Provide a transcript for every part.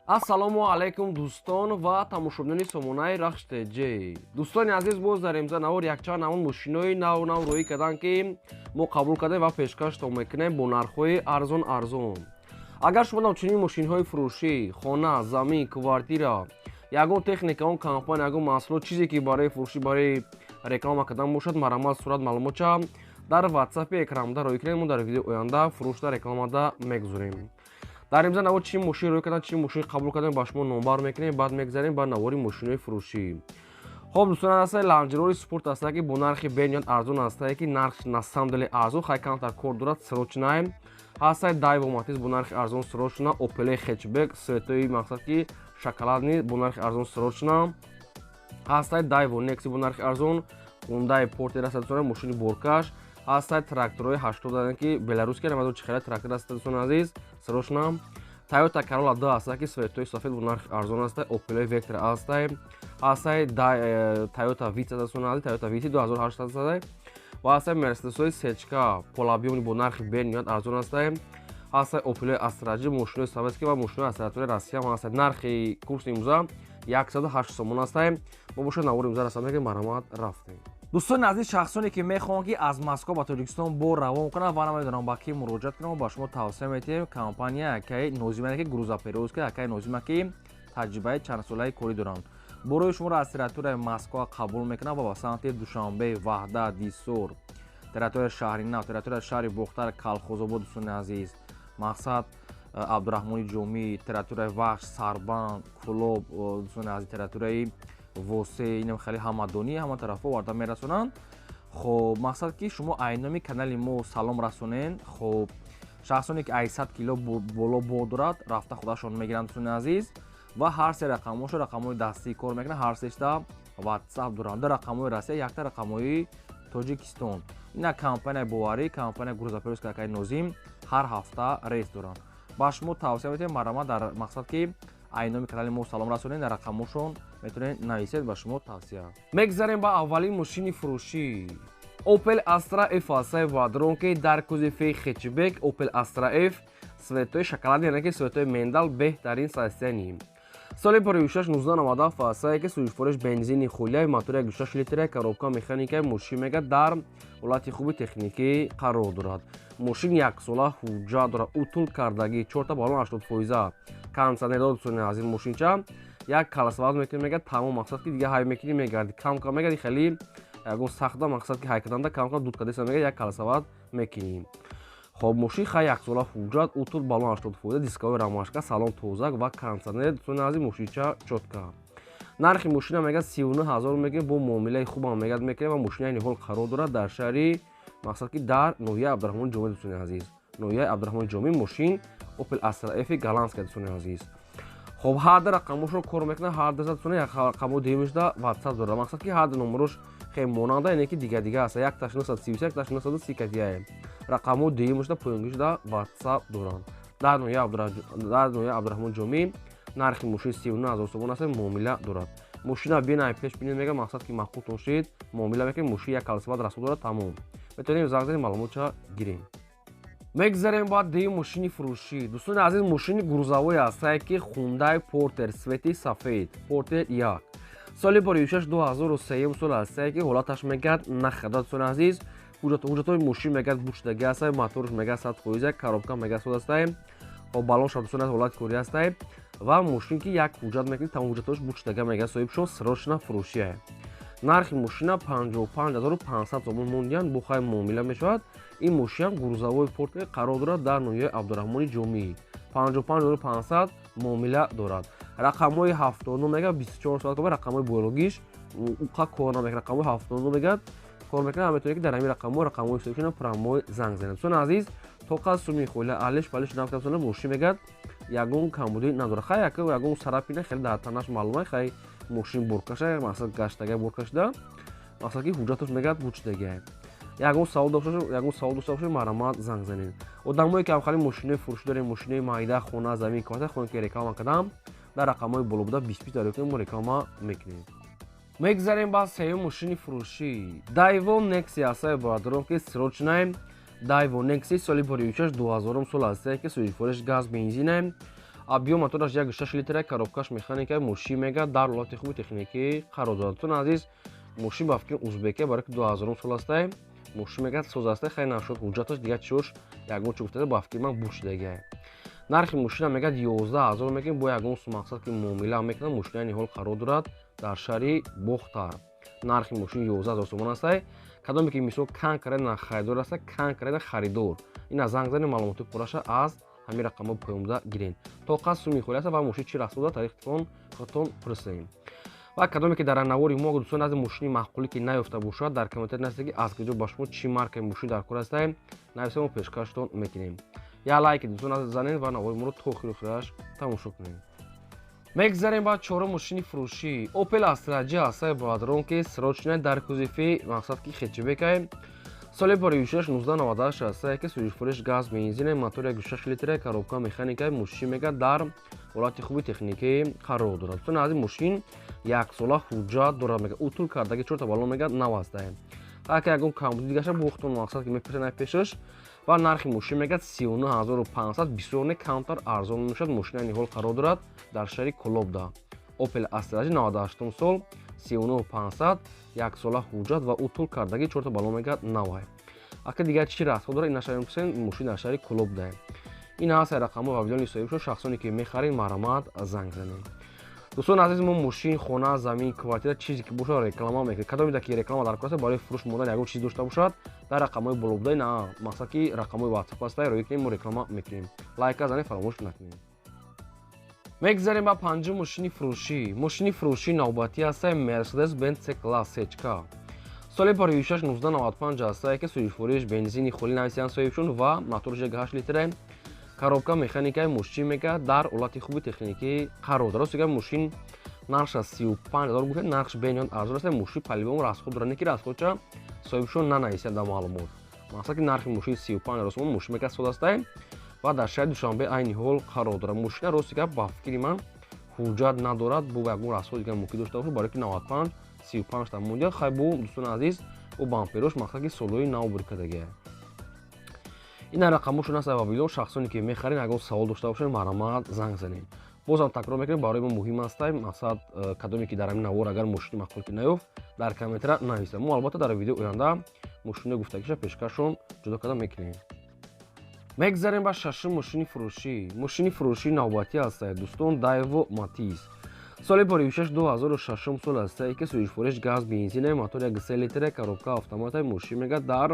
ассалому алайкум дӯстон ва тамошобинони сомонаи рахште ҷей. Дӯстони азиз, боз дар имза навор якчанд навон мошинои нав рӯӣ карданд ки мо қабул кардем ва пешкаштон мекунем бо нархҳои арзон. Агар шумо навчунин мошинҳои фурӯшӣ, хона, замин, квартира, ягон техника, он компания, ягон маҳсулот, чизе ки барои фурӯшӣ, барои реклама кардан бошад, марамат сурат маълумотша дар ватсапи экранда рӯй кунед. Мо дар видеои оянда фурӯшда рекламада мегузорем. дар имза навор чӣ мошин рӯй кардан, чӣ мошин қабул кардан ба шумо номбар мекунем, баъд мегзарем ба навори мошинои фурӯшӣ. хоб дӯстон, аста ланҷерори спорт аста ки бо нархи бениҳоят арзон аста ки нарх на самом деле арзон, хай камтар кор дорад. Срочная аста Daiwo Matiz бо нархи арзон, срочна Opel хетчбек светои мақсад ки шоколадни бо нархи арзон, срочна аста Daiwo Nexi бо нархи арзон, Hyundai Porter аста дӯстон, мошини боркаш аста тракторои 80 даден ки беларусия намазор чихела трактор аста дӯстон азиз, срочна Toyota Corolla 2 аста ки светои сафед бо нархи арзон аста, Opel Vectra аста Toyota Vitz дӯстон азиз, Toyota Vitz 2008 аста ва аста Mercedes-ои сечка полобиёми бо нархи бениҳоят арзон аста Opel Astra J мошинои советский ва мошинои акселератори Россия аста. Нархи курси имза 108 сомон аста. мо бошад навори имза расад мегем марамат рафтем. дӯстони азиз, шахсоне ки мехоҳанд ки аз Москва ба Тоҷикистон бо равон кунанд ва намедонам ба ки муроҷиат кунам, ба шумо тавсия метиҳем компания якай нозима ки грузоперевозка якай нозима ки таҷрибаи чандсолаи корӣ доранд. борои шуморо аз территорияи Москва қабул мекунам ва ба самти Душанбе, Ваҳдат, Дисор, территорияи шаҳри Нав, территорияи шаҳри Бохтар, Калхозобод, дӯстони азиз, мақсад Абдурахмони Ҷомӣ, территорияи Вахш, Сарбанд, Кӯлоб, дӯстони азиз, территорияи Восе, инам хеле ҳамадонӣ, ҳама тарафҳо варда мерасонанд. хоб мақсад ки шумо айноми канали мо салом расонен. хоб шахсоне ки 800 кило боло бор дорад, рафта худашон мегиранд дӯстони азиз ва ҳар се рақамошо рақамҳои дастӣ кор мекунанд. ҳар сешта ватсап доранд, да рақамҳои Россия, якта рақамҳои Тоҷикистон. ина компания боварӣ, компания грузоперевозка якай нозим ҳар ҳафта рейс доранд. ба шумо тавсия метиҳем марама дар мақсад ки айноми канали мо салом расонен, дар рақамошон метавонед нависед. ба шумо тавсия. мегзарем ба аввалин мошини фурӯшӣ. Opel Astra F аста вадрон ки дар кузифи хетчбек Opel Astra F светои шоколади, яъне ки светои мендал беҳтарин состояние. соли 1997 аста ки сӯзишвориш бензини хӯлияи мотори 1.6 литраи коробка механикаи мошин мега дар ҳолати хуби техникӣ қарор дорад. мошин яксола ҳуҷҷат дорад, утул кардагӣ, 4 баллон 80% кондитсионер дӯстони азиз. мошинча як каласваз мекунӣ мега тамом, мақсад ки дига ҳай мекунӣ мегарди камка мегади хеле ягон сахта, мақсад ки ҳай карданда камка дуд кардеса мега як каласваз мекунӣ. хоб мошин хай яксола ҳуҷҷат, утул баллон 80%, дискови рамашка, салон тоза ва кондитсионер дӯстони азиз, мошинча чотка. нархи мошина мега 39 000 мегем, бо муомилаи хубам мегад мекунем ва мошини айни ҳол қарор дорад дар шаҳри, мақсад ки дар ноҳияи Абдурахмони Ҷомӣ дӯстони азиз. ноҳияи Абдурахмони Ҷомӣ мошин Opel Astra F голландская дӯстони азиз. хоб ҳар ду рақамошро кор мекунад, ҳар ду дӯстони рақамҳои деюмишда ватсап дорад, мақсад ки ҳар ду номерош хеле монанда, яъне ки дига аста. 1931 1930 рақамҳои деюмишда поёнгишда ватсап доранд. дар ноҳияи Абдурахмони Ҷомӣ нархи мошин 39 000 сомон аста, муомила дорад. мошина бинай пеш бинед мега, мақсад ки маҳқултон шуед, муомила мекунем, мошин як каласвад расол дорад, тамом. метавонем занг занем, маълумотша гирем. мегзарем ба деюм мошини фурӯшӣ. дӯстони азиз, мошини грузовой аста ки Hyundai Porter свети сафед, Porter 1 соли 26-2003 сол аста ки ҳолаташ мегад нахада. дӯстони азиз, ҳуҷҷатҳои мошин мегад буштаги аста, моторш мегад 100%, коробка мегад сод аста, баллонш дӯстони азиз ҳолати корӣ аста ва мошин ки як ҳуҷҷат мекунед, тамом ҳуҷҷатҳош буштага мегад соҳибшон, срочна фурӯшия. нархи мошина 55500 сомон мондиян, бо хай муомила мешавад. ин мошин грузовой Porter қарор дорад дар ноҳияи Абдурахмони Ҷомӣ, 55500 муомила дорад. рақамҳои 79 мега 24 соат кор, рақамҳои биологиш уқа кор намекунад, рақамҳои 79 мега кор мекунад. метавонед ки дар ҳамин рақамҳои ҳисобшона прамой занг занед. дӯстони азиз, тоқа суми хӯлия алиш балиш нафта дӯстон мошин мегад ягон камбудӣ надорад. хай ягон сарапина хеле дар танаш маълума, хай мошин боркаша, мақсад гаштага боркашда, мақсад ки ҳуҷҷатош мегад буҷтага. ягон савол дошта бошед, марамат занг занед. одамое ки ҳамхали мошинои фурӯшӣ дорем, мошинои майда, хона, замин, квартира, хоҳем ки реклама кардам, дар рақамҳои боло буда 20 дарё кунем, мо реклама мекунем. мегзарем ба сеюм мошини фурӯшӣ. Daiwo Nexi аста баъдро ки срочная Daiwo Nexi соли 2006 2000 сол аста ки сӯзишвориш газ бензина объем мотораш 1.6 литра, коробкаш механика, мошин мегӯяд дар ҳолати хуби техникӣ қарор дорад. Дӯстон азиз, мошин ба фикри узбекия барои 2000 сол аст. мошин мегӯяд соз аст, хеле нашуд, ҳуҷҷаташ дигар чиёш ягон чӣ гуфтада ба фикри ман буд шудагия. нархи мошина мегӯяд 11000 мегӯяд, бо ягон мақсад ки муомила мекунад. мошини айни ҳол қарор дорад дар шаҳри Бохтар. нархи мошин 11000 сомон аст. кадоме ки мисол кан кардан харидор аст, кан кардан харидор. ина занг занед маълумоти пурраша аз ҳамин рақамҳо поёмда гирен. то қад суми холи аст ва мошин чӣ расуда тариқи телефон худтон пурсем. ва кадоме ки дар навори мо дӯстон аз мошини маъқуле ки наёфта бошад, дар комментар нависед ки аз куҷо ба шумо чӣ маркаи мошин дар кор аст, нависед мо пешкаштон мекунем. я лайки дӯстон аз занед ва навори моро то охири охираш тамошо кунем. мегзарем ба чорум мошини фурӯшӣ. Opel Astra G аст баъдрон ки срочная дар кузифи мақсад ки хетчбек соли бори 1998 аст ки сӯзишвориш газ бензин мотори 1.6 литра, коробка механика, мошин мегӯяд дар ҳолати хуби техникӣ қарор дорад. дӯстон аз ин мошин яксола ҳуҷҷат дорад, мегӯяд утул кардаги 4 баллон мегӯяд нав аст. ҳака ягон камбуди дигаша бохтон мақсад ки мепурсед пешаш ва нархи мошин мегӯяд 39500, бисёр не камтар арзон мешавад. мошини айни ҳол қарор дорад дар шаҳри Колобда. Opel Astra G 98 сол, 39500, яксола ҳуҷҷат ва утул кардаги 4 баллон мегӯяд нав. ака дигар чӣ расход дорад, ина шаҳри мепурсед, мошин дар шаҳри Колобда. ин аст рақамҳо ва видеои соҳиб шуд. шахсоне ки мехаред маромад занг занед. дӯстон азиз, мо мошин, хона, замин, квартира чизе ки бошад реклама мекунем. кадоме ки реклама дар кор аст, барои фурӯш мондан ягон чиз дошта бошад, дар рақамҳои болобуда, ина мақсад ки рақамҳои WhatsApp аст, роӣ кунем, мо реклама мекунем. лайка занед, фаромӯш накунед. мегзарем ба панҷум мошини фурӯшӣ. мошини фурӯшии навбатӣ аст Mercedes-Benz C-Class H-K. соли бори 1995 аст ки сӯзишвориш бензини холи нависидан соҳибшуд ва моториш 1.8 литра, коробка механикаи мошин мегӯяд дар ҳолати хуби техникӣ қарор дорад. ростига мошин нархаш 35000 гуфтед, нархаш бениҳоят арзон аст. мошин палибон расход дорад, не ки расходша соҳибшон нанависад дар маълумот. мақсад ки нархи мошин 35000 сомон, мошин мегӯяд соз аст ва дар шаҳри Душанбе айни ҳол қарор дорад. мошина ростига ба фикри ман ҳуҷҷат надорад, бо ягон расходи дигар мумкин дошта бошад, барои ки 95 35 та монdial хай бо дӯстон азиз бо бамперош мақсад ки солҳои нав буркадагия. ина рақамҳо шуд аст ва видео. шахсоне ки мехаред ягон савол дошта бошед, маромад занг занед. бозам такрор мекунем, барои мо муҳим аст мақсад кадоме ки дар ҳамин навор агар мошини маъқул ки наёфт, дар комментар нависед. мо албатта дар видеои оянда мошинои гуфтагиша пешкашон ҷудо карда мекунем. мегзарем ба шашум мошини фурӯшӣ. мошини фурӯшии навбатӣ аст дӯстон, Daewoo Matiz. соли бори 2006 сол аст ки сӯзишвориш газ бензин мотори 1.3 литра, коробка автомати, мошин мегӯяд дар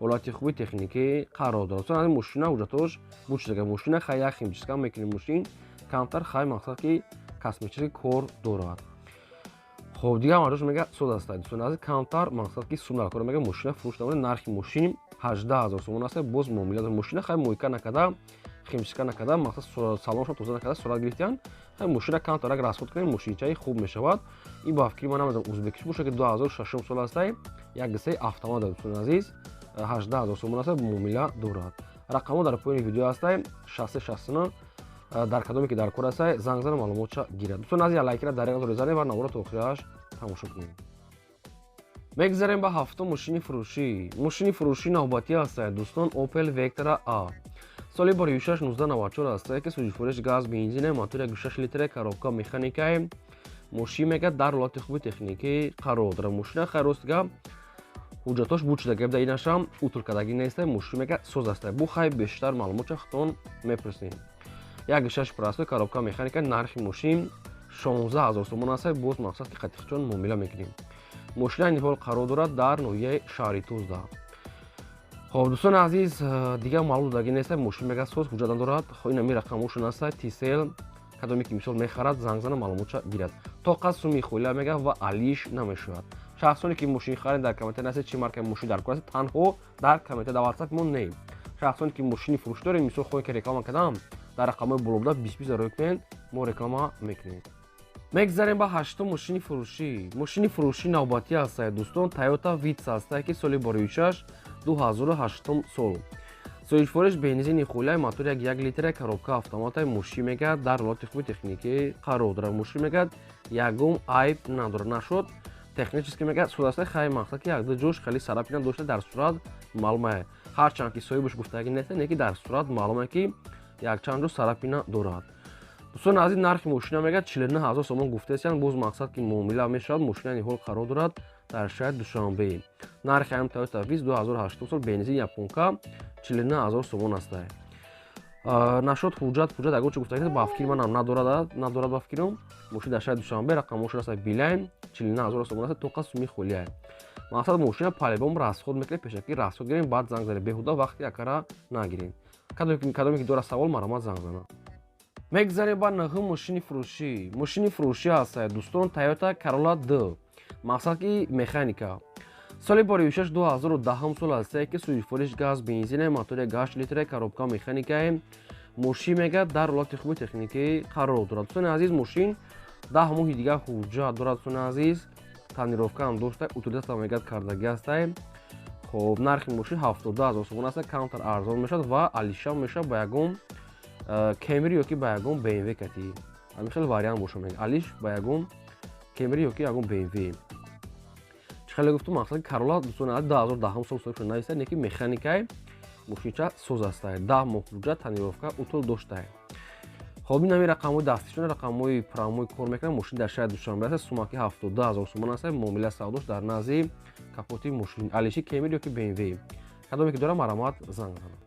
ҳолати хуби техникӣ қарор дорад. дӯстон аз ин мошина ҳуҷҷатош буд шудага. мошина хай як химчистка мекунем, мошин камтар хай мақсад ки косметический кор дорад. хоб дигар маҷош мегӯяд соз аст. дӯстон аз камтар мақсад ки сум дар кор мегӯяд, мошина фурӯш намояд. нархи мошин 18000 сомон аст. боз муомила дорад. мошина хай мойка накарда, химчистка накарда, мақсад салоншо тоза накарда сурат гирифтан. хай мошина камтар агар расход кунем, мошинчаи хуб мешавад. ин ба фикри ман намедонам узбекиш бошад ки 2006 сол аст. 1.3 автомат дӯстон азиз, 18000 сомон аст, муомила дорад. рақамҳо дар поёни видео аст. 6069 дар кадоме ки дар кор аст, занг зана маълумотша гирад. дӯстон азиз, лайкра дариқа дорезанед ва навора то охираш тамошо кунед. мегзарем ба ҳафтум мошини фурӯшӣ. мошини фурӯшии навбатӣ аст дӯстон, Opel Vectra A. соли бори 1994 аст ки сӯзишвориш газ бензин мотори 1.6 литра, коробка механика, мошин мегӯяд дар ҳолати хуби техникӣ қарор дорад. мошина хай ростига ҳуҷҷатош буд шудага, гап инашам утулкадаги нест. мошин мегӯяд соз аст. бу хай бештар маълумотша худтон мепурсем. 1.6 прасто, коробка механика, нархи мошин 16000 сомон аст. боз мақсад ки қатиқчон муомила мекунем. мошина айни ҳол қарор дорад дар ноҳияи шаҳри Тузда. хоб дӯстон азиз, дигар маълум додаги нест. мошин мегӯяд соз, ҳуҷҷат надорад. ин ҳамин рақамҳошон аст. тисел кадоме ки мисол мехарад, занг зана маълумотша гирад. то қад суми холя мегӯяд ва алиш намешавад. шахсоне ки мошин харед, дар комментар нависед чӣ маркаи мошин дар кор аст. танҳо дар комментар, дар WhatsApp мо не. шахсоне ки мошини фурӯш доред, мисол хоҳед ки реклама кардам, дар рақамҳои болобуда 20 роӣ кунед, мо реклама мекунем. мегзарем ба ҳаштум мошини фурӯшӣ. мошини фурӯшии навбатӣ аст дӯстон, Toyota Vitz аст ки соли бори 2008 сол. сӯзишвориш бензини холя, мотори 1 литра, коробка автомати, мошин мегӯяд дар ҳолати хуби техникӣ қарор дорад. мошин мегӯяд ягон айб надорад, нашуд технически мегӯяд соз аст. хай мақсад ки як ду ҷош хеле сарапина дошта дар сурат маълум аст. ҳарчанд ки соҳибаш гуфтаги нест, не ки дар сурат маълум аст ки якчанд ҷо сарапина дорад. дӯстони азиз, нархи мошина мегӯяд 49000 сомон гуфтаистанд. боз мақсад ки муомила мешавад, мошина ниҳол қарор дорад дар шаҳри Душанбе. нархи ҳам Toyota Viz 2008 сол бензин японка 49000 сомон аст. нашод ҳуҷҷат агорчи гуфтагӣ ба фикри манам надорад ба фикрам. мошина дар шаҳри Душанбе, рақамошон аст Билайн 49000 сомон аст. тоқа суми хулия. мақсад мошина палебом расход мекунед, пешакӣ расход гирем, баъд занг занем, беҳуда вақти акара нагирем. кадоме ки дора савол марамат занг зана. мегзарем ба наҳум мошини фурӯшӣ аст дӯстон, Toyota Corolla D. мақсад ки механика. соли бори 2010 сол аст ки сӯзишвориш газ, бензин, мотори 8 литр, коробка механика. мошин мега дар ҳолати хуби техникӣ қарор дорад. дӯстони азиз, мошин 10 моҳи дигар ҳуҷҷат дорад. дӯстони азиз, танировка ам дошта, утилизатсия мега кардагӣ аст. хоб нархи мошин 70000 сомон аст. камтар арзон мешавад ва алишам мешавад ба ягон Camry ёки ба ягон BMW кати. ҳамин хел вариант боша мега. алиш ба ягон Camry ёки ягон BMW. хеле гуфтум мақсад Corolla дӯстони азиз 2010 сол соҳиб шуда наиста, неки механикаи мошинча соз аст. 10 моҳ ҳуҷҷат, танировка, утил дошта. хоб ин ҳамин рақамҳои дастишона, рақамҳои промои кор мекунад. мошин дар шаҳри Душанбе аст. сумаки 70000 сомон аст. муомила савдош дар назди капоти мошин. алиши Camry ёки BMW. кадоме ки дора марамат занг зана.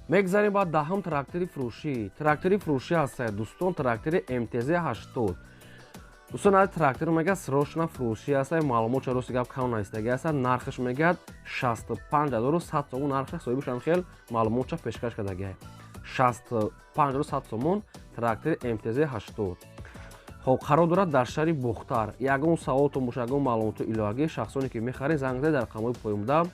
мегзарем ба даҳам трактори фурӯшӣ аст дӯстон, трактори MTZ 80. дӯстон аз трактори мегӯяд срочна фурӯшӣ аст. маълумот чароси гап кам наистагӣ аст. нархаш мегӯяд 65100 сомон. нархаш соҳибашам хел маълумотша пешкаш кардагӣ. 65100 сомон трактори MTZ 80. хоб қарор дорад дар шаҳри Бухтар. ягон саволтон боша, ягон маълумоти иловагӣ, шахсоне ки мехаред занг занед дар рақамҳои поёмда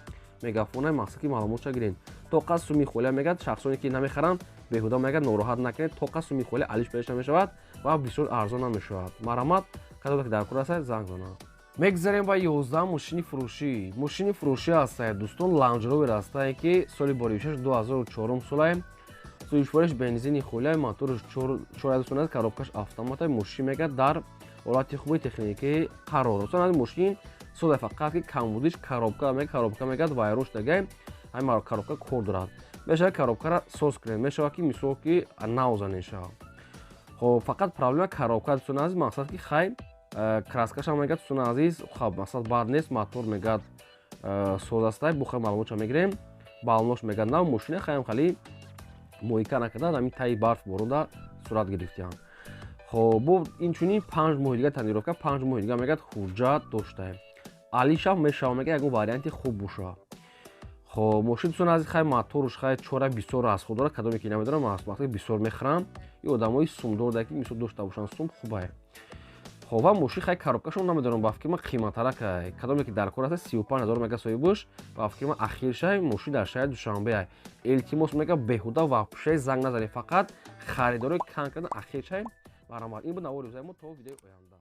мегафона мақсад ки маълумотша гиред. тоқа суми холия мегӯяд, шахсоне ки намехаранд беҳуда мегӯяд, нороҳат накунед. тоқа суми холия алиш пеша мешавад ва бисёр арзон нам мешавад. марамат кадоме ки дар кор аст занг зана. мегзарем ба 11 мошини фурӯшӣ аст дӯстон, Land Rover аст ки соли бори 2004 сол сӯзишвориш бензини холия, моториш 4 коробкаш автомат. мошин мегӯяд дар ҳолати хуби техникӣ қарор. дӯстон, мошин сода фақат ки камбудиш коробка мегӯяд вайрон шудагӣ. ҳамин коробка кор дорад. мешавад коробкаро соз кунед, мешавад ки мисол ки нав занед шавад. хоб фақат проблема коробка дӯстони азиз, мақсад ки хай краскаша мегӯяд дӯстони азиз, хоб мақсад бад нест, мотор мегӯяд соз аст. бухай маълумотша мегирем. балнош мегӯяд нав, мошина хаям хали моҳика накардан, ҳамин таи барф борода сурат гирифтиям. хоб бо инчунин 5 моҳи дигар танировка, 5 моҳи дигар мегӯяд ҳуҷҷат дошта. алишам мешавад мегӯяд ягон варианти хуб боша. хоб мошин дӯстони азиз, хай моторш хай чора бисёр расход дорад. кадоме ки намедонам, вақте бисёр мехарам, ин одамои сумдор даки мисол дошта бошанд сум хубае. хоб ва мошин хай коробкашон намедонам, ба фикри ман қиматтарак кадоме ки дар кор аст 35000 мега соҳибуш. ба фикри ман ахирша мошин дар шаҳри Душанбе. илтимос мега беҳуда вапше занг назанед, фақат харидорои кам кардан ахирша марамат. ин буд навори рӯзаи мо, то видеои оянда.